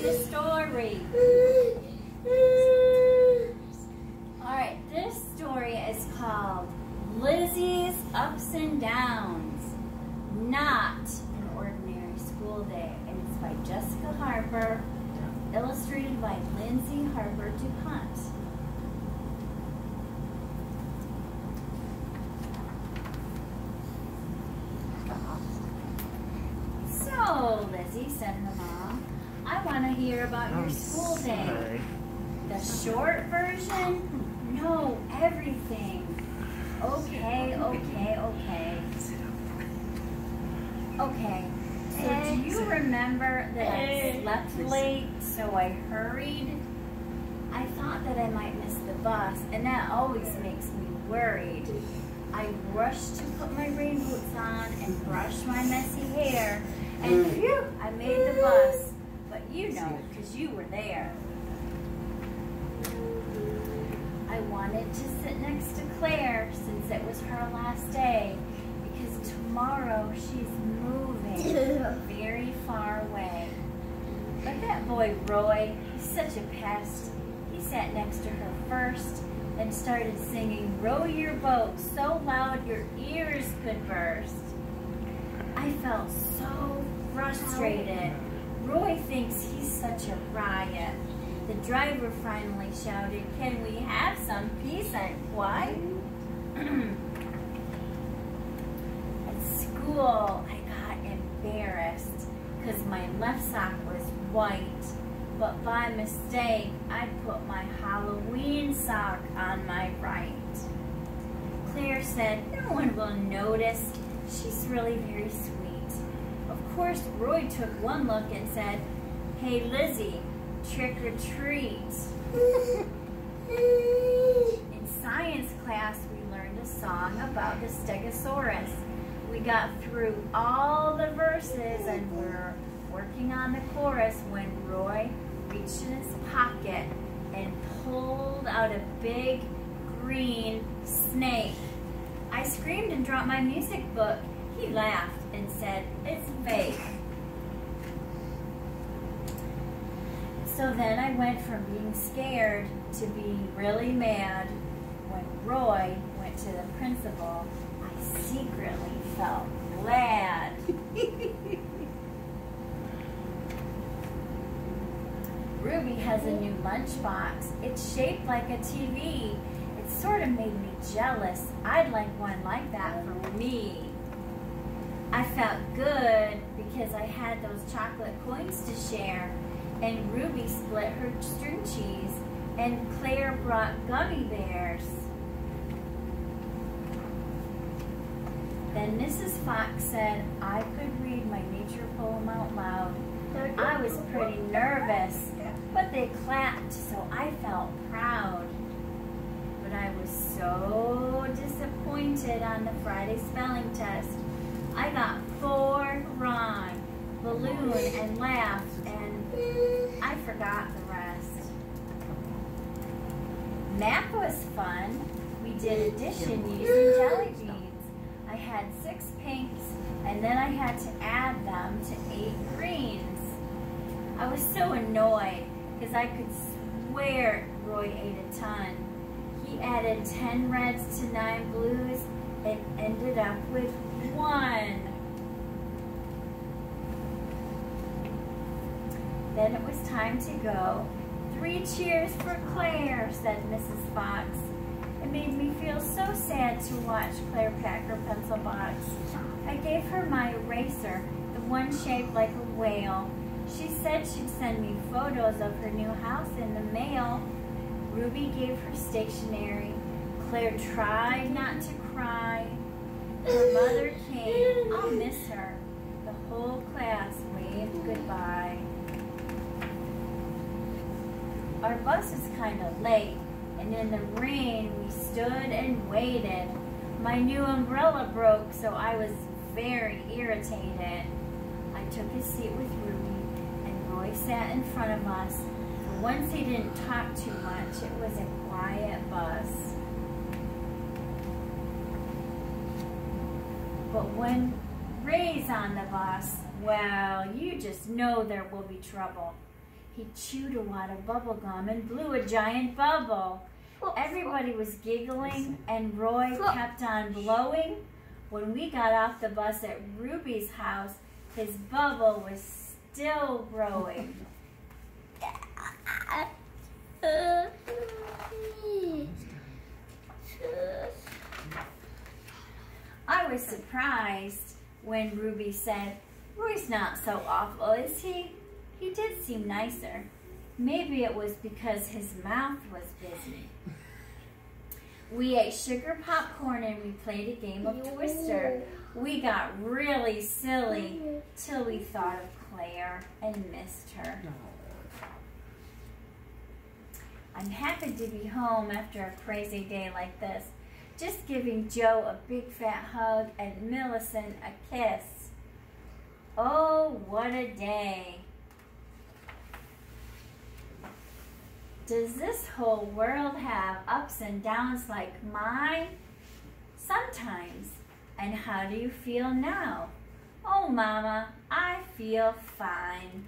you a story. Alright, this story is called Lizzy's Ups and Downs. Not an Ordinary School Day. And it's by Jessica Harper, illustrated by Lizzy Harper DuPont. So, Lizzy, said her mom, I want to hear about your school day. The short version? No, everything. Okay. Okay, so do you remember that I slept late, so I hurried? I thought that I might miss the bus, and that always makes me worried. I rushed to put my rain boots on and brush my messy hair, and phew, I made the bus. But you know, because you were there. I wanted to sit next to Claire since it was her last day, because tomorrow she's moving very far away. But that boy Roy, he's such a pest. He sat next to her first and started singing "Row Your Boat" so loud your ears could burst. I felt so frustrated. Roy thinks he's such a riot. The driver finally shouted, "Can we have some peace and quiet?" At school, I got embarrassed because my left sock was white, but by mistake, I put my Halloween sock on my right. Claire said, "No one will notice. She's really very sweet." Of course, Roy took one look and said, "Hey, Lizzy, trick or treat." In science class, we learned a song about the Stegosaurus. We got through all the verses and were working on the chorus when Roy reached in his pocket and pulled out a big green snake. I screamed and dropped my music book. He laughed and said, "It's fake." So then I went from being scared to being really mad. When Roy went to the principal, I secretly felt glad. Ruby has a new lunchbox. It's shaped like a TV. It sort of made me jealous. I'd like one like that for me. I felt good because I had those chocolate coins to share, and Ruby split her string cheese, and Claire brought gummy bears. Then Mrs. Fox said I could read my nature poem out loud. I was pretty nervous, but they clapped, so I felt proud. But I was so disappointed on the Friday spelling test. I got 4 wrong, balloon and laugh, and I forgot the rest. Math was fun. We did addition using jelly beans. I had 6 pinks, and then I had to add them to 8 greens. I was so annoyed because I could swear Roy ate a ton. He added 10 reds to 9 blues and ended up with 1. Then it was time to go. 3 cheers for Claire, said Mrs. Fox. It made me feel so sad to watch Claire pack her pencil box. I gave her my eraser, the one shaped like a whale. She said she'd send me photos of her new house in the mail. Ruby gave her stationery. Claire tried not to cry. Her mother came. I'll miss her. The whole class waved goodbye. Our bus was kind of late, and in the rain we stood and waited. My new umbrella broke, so I was very irritated. I took a seat with Ruby, and Roy sat in front of us. For once he didn't talk too much. It was a quiet bus. But when Ray's on the bus, well, you just know there will be trouble. He chewed a wad of bubble gum and blew a giant bubble. Everybody was giggling, and Roy kept on blowing. When we got off the bus at Ruby's house, his bubble was still growing. I was surprised when Ruby said, "Roy's not so awful, is he? He did seem nicer." Maybe it was because his mouth was busy. We ate sugar popcorn and we played a game of Twister. We got really silly till we thought of Claire and missed her. I'm happy to be home after a crazy day like this. Just giving Joe a big fat hug and Millicent a kiss. Oh, what a day. Does this whole world have ups and downs like mine? Sometimes. And how do you feel now? Oh, Mama, I feel fine.